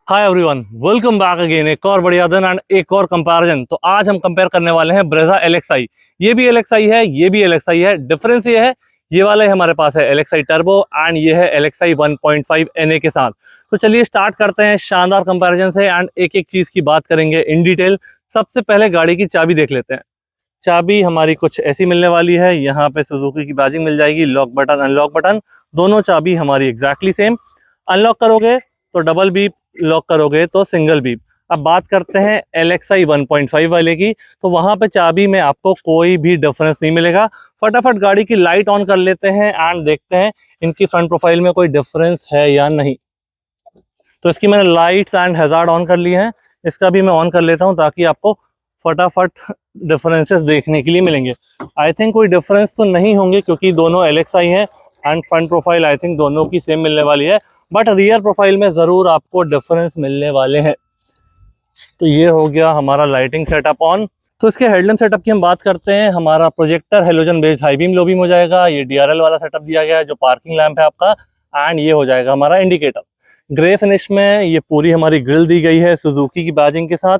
Hi everyone, welcome back again. एक और बढ़िया दिन एंड एक और कंपैरिजन। तो आज हम कंपेयर करने वाले हैं ब्रेजा एलएक्सआई। ये भी एलएक्सआई है, ये भी एलएक्सआई है। डिफरेंस ये है, ये वाला है हमारे पास है एलएक्सआई टर्बो एंड ये है एलएक्सआई 1.5 एनए के साथ। तो चलिए स्टार्ट करते हैं शानदार कंपैरिजन से एंड एक एक चीज की बात करेंगे इन डिटेल। सबसे पहले गाड़ी की चाबी देख लेते हैं। चाबी हमारी कुछ ऐसी मिलने वाली है। यहाँ पे सुजुकी की बैजिंग मिल जाएगी, लॉक बटन अनलॉक बटन दोनों चाबी हमारी एग्जैक्टली सेम। अनलॉक करोगे तो डबल बीप, लॉक करोगे तो सिंगल बीप। अब बात करते हैं एलएक्सआई 1.5 वाले की, तो वहां पे चाबी में आपको कोई भी डिफरेंस नहीं मिलेगा। फटाफट गाड़ी की लाइट ऑन कर लेते हैं एंड देखते हैं इनकी फ्रंट प्रोफाइल में कोई डिफरेंस है या नहीं। तो इसकी मैंने लाइट्स एंड हैजार्ड ऑन कर ली है, इसका भी मैं ऑन कर लेता हूं ताकि आपको फटाफट डिफरेंसेस देखने के लिए मिलेंगे। आई थिंक कोई डिफरेंस तो नहीं होंगे क्योंकि दोनों एलएक्सआई हैं and front profile I think दोनों की सेम मिलने वाली है, बट रियर प्रोफाइल में जरूर आपको डिफरेंस मिलने वाले हैं। तो ये हो गया हमारा लाइटिंग सेटअप ऑन। तो इसके हेडलैम्प सेटअप की हम बात करते हैं। हमारा projector halogen based high beam low beam हो जाएगा। ये डीआरएल वाला सेटअप दिया गया है जो पार्किंग लैंप है आपका, एंड ये हो जाएगा हमारा इंडिकेटर। ग्रे फिनिश में ये पूरी हमारी ग्रिल दी गई है सुजुकी की बैजिंग के साथ।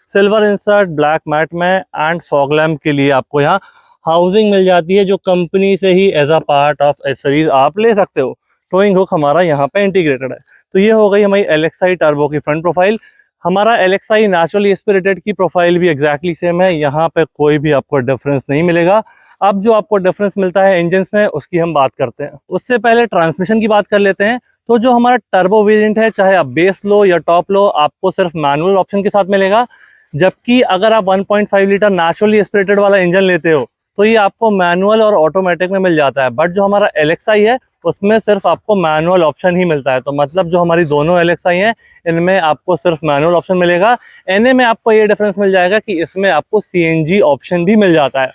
सिल्वर इंसर्ट ब्लैक मैट में एंड फॉग लैम्प के लिए आपको यहाँ हाउसिंग मिल जाती है जो कंपनी से ही as a part of accessories आप ले सकते हो। टोइंग हुक हमारा यहाँ पे इंटीग्रेटेड है। तो ये हो गई हमारी एलएक्सआई टर्बो की फ्रंट प्रोफाइल। हमारा एलएक्सआई नेचुरली एस्पिरेटेड की प्रोफाइल भी एग्जैक्टली सेम है, यहाँ पे कोई भी आपको डिफरेंस नहीं मिलेगा। अब जो आपको डिफरेंस मिलता है इंजन में उसकी हम बात करते हैं। उससे पहले ट्रांसमिशन की बात कर लेते हैं। तो जो हमारा टर्बो वेरिएंट है, चाहे आप बेस लो या टॉप लो, आपको सिर्फ मैनुअल ऑप्शन के साथ मिलेगा। जबकि अगर आप 1.5 लीटर नेचुरली एस्पिरेटेड वाला इंजन लेते हो तो ये आपको मैनुअल और ऑटोमेटिक में मिल जाता है। बट जो हमारा एलएक्सआई है उसमें सिर्फ आपको मैनुअल ऑप्शन ही मिलता है। तो मतलब जो हमारी दोनों एलएक्सआई हैं इनमें आपको सिर्फ मैनुअल ऑप्शन मिलेगा। एनए में आपको ये डिफरेंस मिल जाएगा कि इसमें आपको सीएनजी ऑप्शन भी मिल जाता है।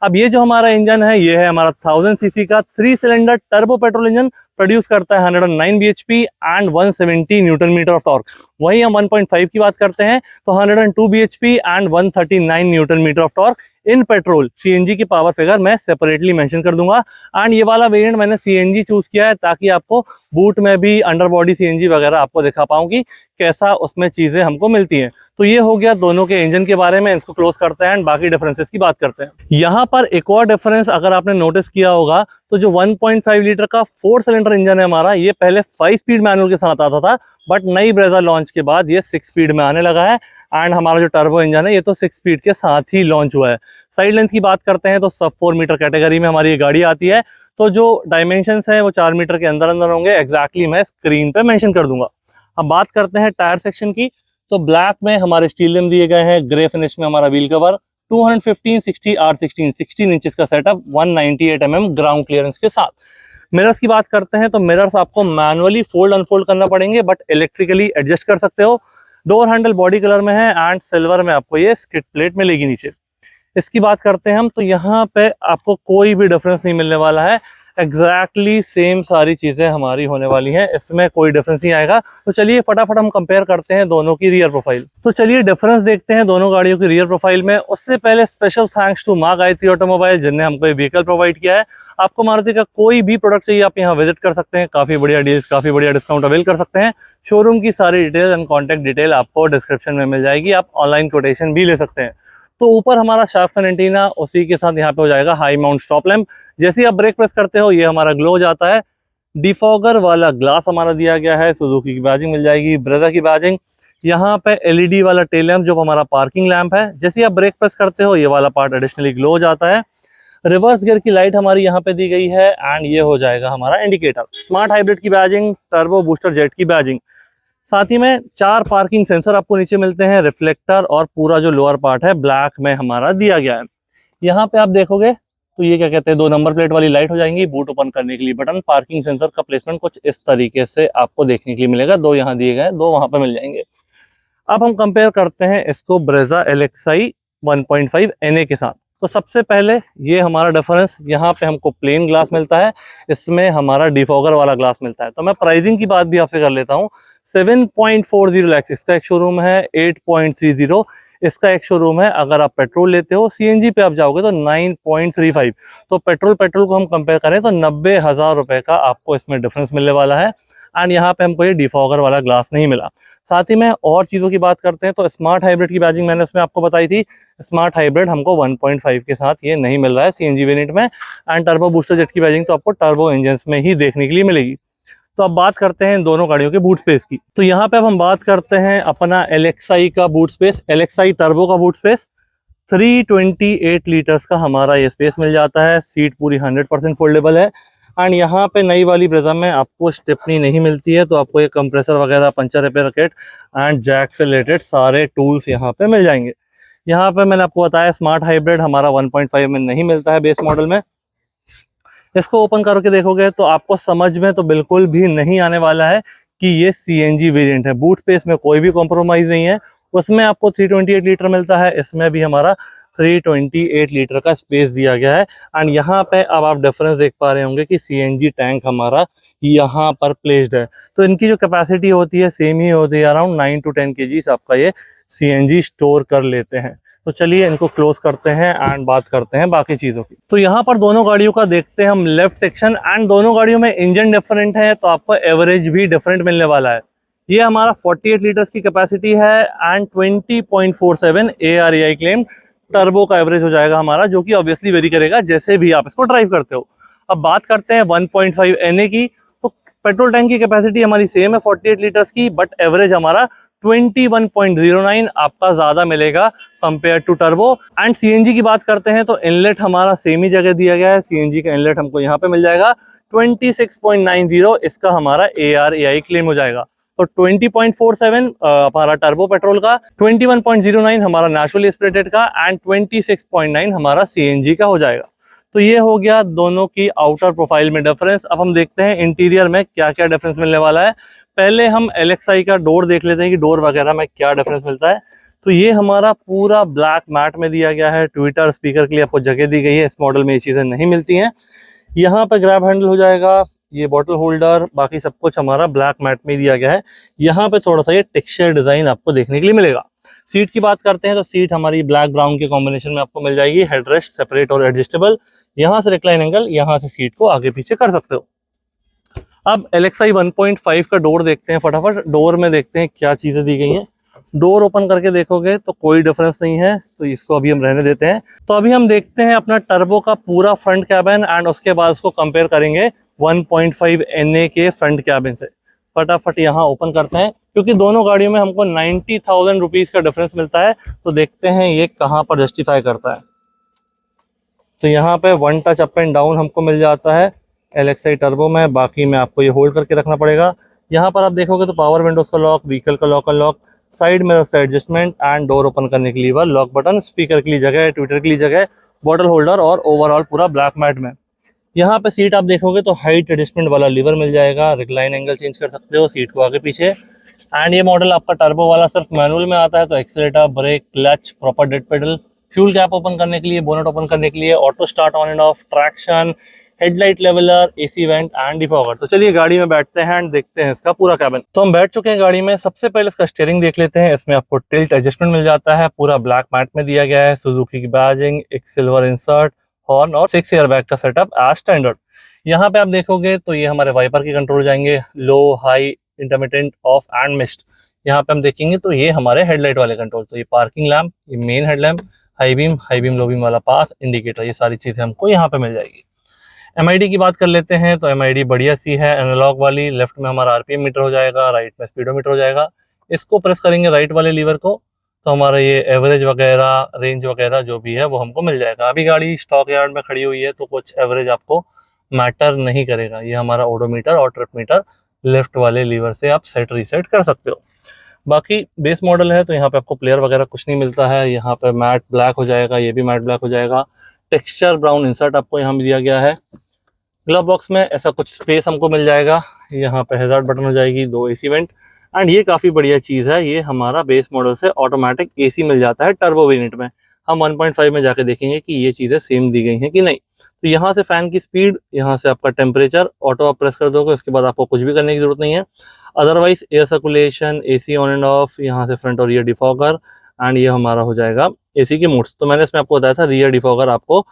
अब ये जो हमारा इंजन है ये है हमारा 1000 सीसी का 3 cylinder turbo petrol engine. Produce करता है 109 bhp and 170 newton metre of torque. वहीं हम 1.5 की बात करते हैं तो 102 bhp and 139 newton metre of torque in petrol. CNG की पावर फिगर मैं सेपरेटली मेंशन कर दूंगा। एंड ये वाला वेरिएंट मैंने सीएनजी चूज किया है ताकि आपको बूट में भी अंडर बॉडी सीएनजी वगैरह आपको दिखा पाऊँ कि कैसा उसमें चीजें हमको मिलती हैं। तो ये हो गया दोनों के इंजन के बारे में। इसको क्लोज करते हैं एंड बाकी डिफरेंसेस की बात करते हैं। यहाँ पर एक और डिफरेंस अगर आपने नोटिस किया होगा तो जो 1.5 लीटर का 4 सिलेंडर इंजन है हमारा, ये पहले 5 स्पीड मैनुअल के साथ आता था, बट नई ब्रेजा लॉन्च के बाद ये 6 स्पीड में आने लगा है। एंड हमारा जो टर्बो इंजन है ये तो 6 स्पीड के साथ ही लॉन्च हुआ है। साइड लेंथ की बात करते हैं तो सब 4 मीटर कैटेगरी में हमारी ये गाड़ी आती है। तो जो डायमेंशंस हैं वो 4 मीटर के अंदर अंदर होंगे, एग्जैक्टली मैं स्क्रीन पे मेंशन कर दूंगा। अब बात करते हैं टायर सेक्शन की। तो ब्लैक में हमारे स्टील रिम दिए गए हैं, ग्रे फिनिश में हमारा व्हील कवर, 215 60 R16 16 इंचेस का सेटअप, 198 mm ग्राउंड क्लियरेंस के साथ। मिरर्स की बात करते हैं तो मिरर्स आपको मैनुअली फोल्ड अनफोल्ड करना पड़ेंगे बट इलेक्ट्रिकली एडजस्ट कर सकते हो। डोर हैंडल बॉडी कलर में है एंड सिल्वर में आपको ये स्किड प्लेट मिलेगी नीचे। इसकी बात करते हैं हम तो यहाँ पे आपको कोई भी डिफरेंस नहीं मिलने वाला है। एग्जैक्टली सेम सारी चीजें हमारी होने वाली हैं, इसमें कोई डिफरेंस नहीं आएगा। तो चलिए फटाफट हम कंपेयर करते हैं दोनों की रियर प्रोफाइल। तो चलिए डिफरेंस देखते हैं दोनों गाड़ियों की रियर प्रोफाइल में। उससे पहले स्पेशल थैंक्स टू माँ गायत्री ऑटोमोबाइल जिनने हमको ये व्हीकल प्रोवाइड किया है। आपको मारुति का कोई भी प्रोडक्ट चाहिए आप यहाँ विजिट कर सकते हैं, काफी बढ़िया डील्स काफी बढ़िया डिस्काउंट अवेल कर सकते हैं। शोरूम की सारी डिटेल एंड कॉन्टैक्ट डिटेल आपको डिस्क्रिप्शन में मिल जाएगी, आप ऑनलाइन कोटेशन भी ले सकते हैं। तो ऊपर हमारा शार्क फिन एंटीना, उसी के साथ यहाँ पे हो जाएगा हाई माउंट स्टॉप लैम्प। जैसे ही आप ब्रेक प्रेस करते हो ये हमारा ग्लो हो जाता है। डिफॉगर वाला ग्लास हमारा दिया गया है, सुजुकी की बैजिंग मिल जाएगी, ब्रेजा की बैजिंग। यहाँ पे एलईडी वाला टेल लैम्प जो हमारा पार्किंग लैम्प है, जैसे ही आप ब्रेक प्रेस करते हो ये वाला पार्ट एडिशनली ग्लो हो जाता है। रिवर्स गियर की लाइट हमारी यहाँ पे दी गई है एंड ये हो जाएगा हमारा इंडिकेटर। स्मार्ट हाइब्रिड की बैजिंग, टर्बो बूस्टर जेट की बैजिंग, साथ ही में 4 पार्किंग सेंसर आपको नीचे मिलते हैं, रिफ्लेक्टर और पूरा जो लोअर पार्ट है ब्लैक में हमारा दिया गया है। यहाँ पे आप देखोगे तो ये क्या कहते हैं 2 नंबर प्लेट वाली लाइट हो जाएंगी, बूट ओपन करने के लिए बटन। पार्किंग सेंसर का प्लेसमेंट कुछ इस तरीके से आपको देखने के लिए मिलेगा, 2 यहाँ दिए गए, 2 वहां पे मिल जाएंगे। अब हम कंपेयर करते हैं इसको ब्रेजा एलएक्सआई 1.5 एनए के साथ। तो सबसे पहले ये हमारा डिफरेंस, यहाँ पे हमको प्लेन ग्लास मिलता है, इसमें हमारा डिफॉगर वाला ग्लास मिलता है। तो मैं प्राइसिंग की बात भी आपसे कर लेता हूँ। 7.40 लाख इसका एक शोरूम है, 8.30 इसका एक शोरूम है। अगर आप पेट्रोल लेते हो, सीएनजी पे आप जाओगे तो 9.35। तो पेट्रोल को हम कंपेयर करें तो 90,000 रुपए का आपको इसमें डिफरेंस मिलने वाला है। एंड यहाँ पे हमको ये डिफॉगर वाला ग्लास नहीं मिला। साथ ही में और चीज़ों की बात करते हैं तो स्मार्ट हाइब्रिड की बैजिंग मैंने उसमें आपको बताई थी। स्मार्ट हाइब्रिड हमको 1.5 के साथ ये नहीं मिल रहा है सीएनजी वेरिएंट में। एंड टर्बो बूस्टर जेट की बैजिंग तो आपको टर्बो इंजन में ही देखने के लिए मिलेगी। तो अब बात करते हैं इन दोनों गाड़ियों के बूट स्पेस की। तो यहाँ पे अब हम बात करते हैं अपना LXi का बूट स्पेस, LXi टर्बो का बूट स्पेस। 328 लीटर्स का हमारा ये स्पेस मिल जाता है। सीट पूरी 100% फोल्डेबल है। एंड यहाँ पे नई वाली ब्रेजा में आपको स्टेपनी नहीं मिलती है, तो आपको ये कंप्रेसर वगैरह, puncture repair kit and jack से रिलेटेड सारे टूल्स यहाँ पे मिल जाएंगे। यहाँ पे मैंने आपको बताया स्मार्ट हाइब्रिड हमारा 1.5 में नहीं मिलता है बेस मॉडल में। इसको ओपन करके देखोगे तो आपको समझ में तो बिल्कुल भी नहीं आने वाला है कि ये सीएनजी वेरिएंट है। बूट स्पेस में कोई भी कॉम्प्रोमाइज़ नहीं है। उसमें आपको 328 लीटर मिलता है, इसमें भी हमारा 328 लीटर का स्पेस दिया गया है। एंड यहाँ पे अब आप डिफरेंस देख पा रहे होंगे कि सीएनजी टैंक हमारा यहाँ पर प्लेस्ड है। तो इनकी जो कैपेसिटी होती है सेम ही होती है, अराउंड 9 to 10 kg आपका ये सीएनजी स्टोर कर लेते हैं। तो चलिए इनको क्लोज करते हैं एंड बात करते हैं बाकी चीज़ों की। तो यहाँ पर दोनों गाड़ियों का देखते हैं हम लेफ्ट सेक्शन। एंड दोनों गाड़ियों में इंजन डिफरेंट है, तो आपको एवरेज भी डिफरेंट मिलने वाला है। ये हमारा 48 लीटर्स की कैपेसिटी है एंड 20.47 ARAI क्लेम टर्बो का एवरेज हो जाएगा हमारा, जो कि ऑब्वियसली वेरी करेगा जैसे भी आप इसको ड्राइव करते हो। अब बात करते हैं 1.5 NA की। तो पेट्रोल टैंक की कैपेसिटी हमारी सेम है 48 लीटर्स की, बट एवरेज हमारा 21.09 आपका ज्यादा मिलेगा compare to turbo. And CNG की बात करते हैं तो इनलेट हमारा सेम ही जगह दिया गया है। सीएनजी का इनलेट हमको यहाँ पे मिल जाएगा 26.90, इसका हमारा ARAI क्लेम हो जाएगा। तो 20.47 हमारा टर्बो पेट्रोल का, 21.09 हमारा नेचुरली एस्पिरेटेड का एंड 26.9 हमारा सीएनजी का हो जाएगा। तो ये हो गया दोनों की आउटर प्रोफाइल में डिफरेंस। अब हम देखते हैं इंटीरियर में क्या क्या डिफरेंस मिलने वाला है। पहले हम LXi का डोर देख लेते हैं कि डोर वगैरह में क्या डिफरेंस मिलता है। तो ये हमारा पूरा ब्लैक मैट में दिया गया है। ट्विटर स्पीकर के लिए आपको जगह दी गई है, इस मॉडल में ये चीज़ें नहीं मिलती हैं। यहाँ पे ग्रैब हैंडल हो जाएगा, ये बॉटल होल्डर, बाकी सब कुछ हमारा ब्लैक मैट में दिया गया है। यहाँ पे थोड़ा सा ये टेक्सचर डिजाइन आपको देखने के लिए मिलेगा। सीट की बात करते हैं तो सीट हमारी ब्लैक ब्राउन के कॉम्बिनेशन में आपको मिल जाएगी। हेडरेस्ट सेपरेट और एडजस्टेबल, यहाँ से रिक्लाइन एंगल, यहाँ से सीट को आगे पीछे कर सकते हो। अब LXi 1.5 का डोर देखते हैं फटाफट। डोर में देखते हैं क्या चीजें दी गई हैं। डोर ओपन करके देखोगे तो कोई डिफरेंस नहीं है, तो इसको अभी हम रहने देते हैं। तो अभी हम देखते हैं अपना टर्बो का पूरा फ्रंट कैबिन एंड उसके बाद उसको कंपेयर करेंगे 1.5 NA के फ्रंट कैबिन से। फटाफट यहाँ ओपन करते हैं, क्योंकि दोनों गाड़ियों में हमको 90,000 रुपीज़ का डिफरेंस मिलता है। तो देखते हैं ये कहाँ पर जस्टिफाई करता है। तो यहाँ पे 1 टच अप एंड डाउन हमको मिल जाता है LXi टर्बो में, बाकी में आपको ये होल्ड करके रखना पड़ेगा। यहाँ पर आप देखोगे तो पावर विंडोज का लॉक, व्हीकल का लॉक अनलॉक, साइड मिरर्स का एडजस्टमेंट एंड डोर ओपन करने के लिए लॉक बटन, स्पीकर के लिए जगह, ट्विटर के लिए जगह, बॉटल होल्डर और ओवरऑल पूरा ब्लैक मैट में। यहाँ पे सीट आप देखोगे तो हाइट एडजस्टमेंट वाला लीवर मिल जाएगा, रिक्लाइन एंगल चेंज कर सकते हो सीट को आगे पीछे। एंड ये मॉडल आपका टर्बो वाला सिर्फ मैनुअल में आता है, तो accelerator, brake, clutch, proper dead pedal, fuel cap open करने के लिए, बोनट ओपन करने के लिए, auto start on and off, traction, headlight leveller, AC vent and defogger. तो चलिए गाड़ी में बैठते हैं एंड देखते हैं इसका पूरा कैबिन। तो हम बैठ चुके हैं गाड़ी में। सबसे पहले इसका स्टीयरिंग देख लेते हैं। इसमें आपको टिल्ट एडजस्टमेंट मिल जाता है, पूरा ब्लैक मैट में दिया गया है, सुजुकी की बैजिंग, एक सिल्वर इंसर्ट, हॉर्न और 6 एयर बैग का सेटअप एज स्टैंडर्ड। यहाँ पे आप देखोगे तो ये हमारे वाइपर की कंट्रोल जाएंगे, low, high, intermittent, off and mist. यहाँ पे हम देखेंगे तो ये हमारे हेडलाइट वाले कंट्रोल, तो ये पार्किंग लैम्प, ये main headlamp, high beam, low beam वाला पास, इंडिकेटर, ये सारी चीजें हमको यहाँ पे मिल जाएगी। MID की बात कर लेते हैं तो MID बढ़िया सी है, एनालॉग वाली। लेफ्ट में हमारा RPM मीटर हो जाएगा, राइट में स्पीडोमीटर हो जाएगा। इसको प्रेस करेंगे राइट वाले लीवर को तो हमारा ये एवरेज वगैरह, रेंज वगैरह जो भी है वो हमको मिल जाएगा। अभी गाड़ी स्टॉक यार्ड में खड़ी हुई है तो कुछ एवरेज आपको मैटर नहीं करेगा। ये हमारा ओडोमीटर और ट्रिप मीटर लेफ्ट वाले लीवर से आप सेट रीसेट कर सकते हो। बाकी बेस मॉडल है तो यहाँ पे आपको प्लेयर वगैरह कुछ नहीं मिलता है। यहाँ पे मैट ब्लैक हो जाएगा, ये भी मैट ब्लैक हो जाएगा। टेक्सचर ब्राउन इंसर्ट आपको यहाँ दिया गया है। ग्लव बॉक्स में ऐसा कुछ स्पेस हमको मिल जाएगा। यहाँ पे हैजार्ड बटन हो जाएगी, 2 AC वेंट एंड ये काफ़ी बढ़िया चीज़ है, ये हमारा बेस मॉडल से ऑटोमेटिक AC मिल जाता है टर्बो वेरिएंट में। हम 1.5 में जाके देखेंगे कि ये चीज़ें सेम दी गई हैं कि नहीं। तो यहाँ से फ़ैन की स्पीड, यहाँ से आपका टेम्परेचर ऑटो आप प्रेस कर दोगे, उसके बाद आपको कुछ भी करने की ज़रूरत नहीं है। Otherwise air circulation, AC on and of, यहाँ से फ्रंट और रियर डिफॉगर एंड ये हमारा हो जाएगा AC के मोड्स। तो मैंने इसमें आपको बताया था रियर डिफॉगर आपको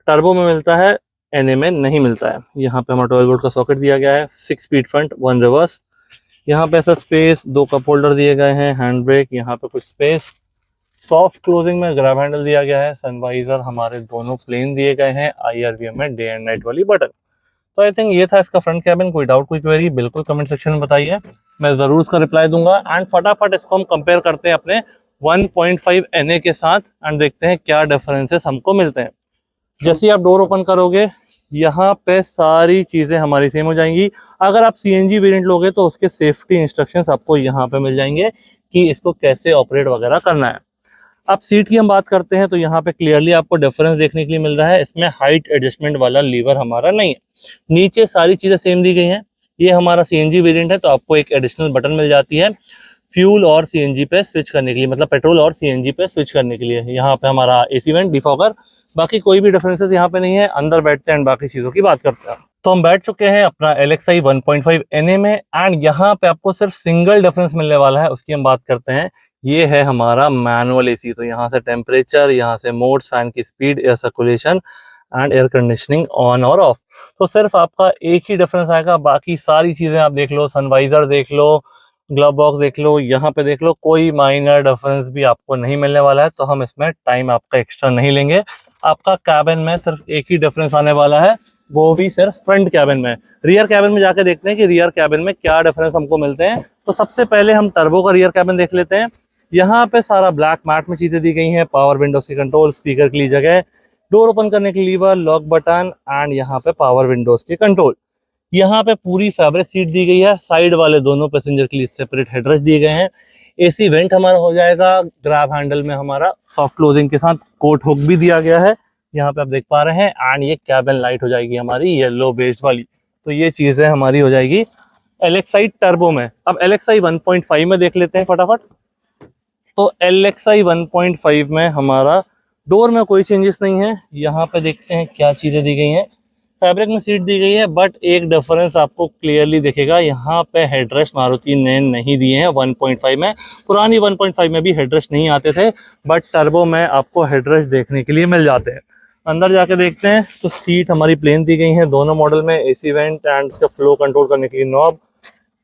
टर्बो में मिलता है, NA में नहीं मिलता है। यहाँ पे हमारा 12 वोल्ट का सॉकेट दिया गया है, 6 स्पीड फ्रंट, 1 रिवर्स। यहाँ पे ऐसा स्पेस, 2 कप होल्डर दिए गए हैं, हैंड ब्रेक, यहाँ पे कुछ स्पेस, सॉफ्ट क्लोजिंग में ग्रैब हैंडल दिया गया है, सनवाइजर हमारे दोनों प्लेन दिए गए हैं, IRVM में डे एंड नाइट वाली बटन। तो आई थिंक ये था इसका फ्रंट कैबिन। कोई डाउट, कोई क्वेरी बिल्कुल कमेंट सेक्शन में बताइए, मैं जरूर उसका रिप्लाई दूंगा। एंड फटाफट इसको हम कंपेयर करते हैं अपने 1.5 NA के साथ एंड देखते हैं क्या डिफरेंसेस हमको मिलते हैं। जैसे ही आप डोर ओपन करोगे, यहाँ पे सारी चीज़ें हमारी सेम हो जाएंगी। अगर आप CNG वेरिएंट लोगे तो उसके सेफ्टी इंस्ट्रक्शंस आपको यहाँ पे मिल जाएंगे कि इसको कैसे ऑपरेट वगैरह करना है। अब सीट की हम बात करते हैं तो यहाँ पे क्लियरली आपको डिफरेंस देखने के लिए मिल रहा है। इसमें हाइट एडजस्टमेंट वाला लीवर हमारा नहीं है, नीचे सारी चीज़ें सेम दी गई हैं। ये हमारा CNG वेरिएंट है तो आपको एक एडिशनल बटन मिल जाती है फ्यूल और CNG पे स्विच करने के लिए, मतलब पेट्रोल और CNG पे स्विच करने के लिए। यहाँ पे हमारा AC वेंट, डिफॉगर, बाकी कोई भी डिफरेंसेस यहाँ पे नहीं है। अंदर बैठते हैं एंड बाकी चीज़ों की बात करते हैं। तो हम बैठ चुके हैं अपना LXI 1.5 NA में एंड यहाँ पे आपको सिर्फ सिंगल डिफरेंस मिलने वाला है, उसकी हम बात करते हैं। ये है हमारा मैनुअल AC। तो यहाँ से टेम्परेचर, यहाँ से मोड्स, फैन की speed, air circulation and air conditioning on और ऑफ। तो सिर्फ आपका एक ही डिफरेंस आएगा, बाकी सारी चीज़ें आप देख लो, सनवाइजर देख लो, ग्लव बॉक्स देख लो, यहाँ पे देख लो, कोई माइनर डिफरेंस भी आपको नहीं मिलने वाला है। तो हम इसमें टाइम आपका एक्स्ट्रा नहीं लेंगे। आपका कैबिन में सिर्फ एक ही डिफरेंस आने वाला है, वो भी सिर्फ फ्रंट कैबिन में। रियर कैबिन में जाके देखते हैं कि रियर कैबिन में क्या डिफरेंस हमको मिलते हैं। तो सबसे पहले हम टर्बो का रियर कैबिन देख लेते हैं। यहाँ पे सारा ब्लैक मैट में चीजें दी गई हैं, पावर विंडोज की कंट्रोल, स्पीकर के लिए जगह, डोर ओपन करने के लीवर, लॉक बटन एंड यहाँ पे पावर विंडोज की कंट्रोल। यहाँ पे पूरी फैब्रिक सीट दी गई है, साइड वाले दोनों पैसेंजर के लिए सेपरेट हेडरेस्ट दिए गए हैं। AC वेंट हमारा हो जाएगा, ग्रैब हैंडल में हमारा सॉफ्ट क्लोजिंग के साथ कोट हुक भी दिया गया है, यहाँ पे आप देख पा रहे हैं। एंड ये कैबिन लाइट हो जाएगी हमारी येलो बेस्ड वाली। तो ये चीजें हमारी हो जाएगी LXI टर्बो में। अब LXI 1.5 में देख लेते हैं फटाफट। तो LXI 1.5 में हमारा डोर में कोई चेंजेस नहीं है। यहाँ पे देखते हैं क्या चीजें दी गई हैं। फैब्रिक में सीट दी गई है, बट एक डिफरेंस आपको क्लियरली दिखेगा, यहाँ पे हेडरेस्ट मारुति ने नहीं दिए हैं 1.5 में। पुरानी 1.5 में भी हेडरेस्ट नहीं आते थे, बट टर्बो में आपको हेडरेस्ट देखने के लिए मिल जाते हैं। अंदर जाके देखते हैं तो सीट हमारी प्लेन दी गई हैं दोनों मॉडल में, AC वेंट एंड उसका फ्लो कंट्रोल करने के लिए नॉब,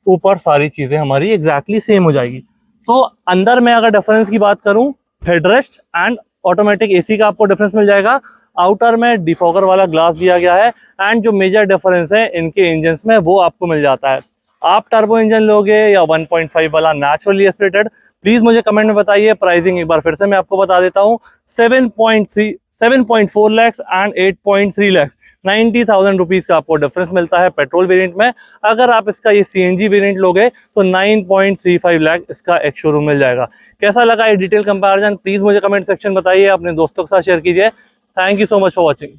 ऊपर सारी चीज़ें हमारी एग्जैक्टली सेम हो जाएगी। तो अंदर में अगर डिफरेंस की बात करूं, हेडरेस्ट एंड ऑटोमेटिक AC का आपको डिफरेंस मिल जाएगा। आउटर में डिफॉगर वाला ग्लास दिया गया है एंड जो मेजर डिफरेंस है इनके इंजन में वो आपको मिल जाता है। आप टर्बो इंजन लोगे या 1.5 वाला नेचुरली एस्पिरेटेड, प्लीज मुझे कमेंट में बताइए। प्राइसिंग एक बार फिर से मैं आपको बता देता हूँ, 7.4 लाख एंड 8.3 लाख, 90,000 रुपीज का आपको डिफरेंस मिलता है पेट्रोल वेरिएंट में। अगर आप इसका ये CNG वेरिएंट लोगे तो 9.35 लाख इसका एक शोरूम मिल जाएगा। कैसा लगा ये डिटेल कंपैरिजन, प्लीज मुझे कमेंट सेक्शन बताइए, अपने दोस्तों के साथ शेयर कीजिए। Thank you so much for watching.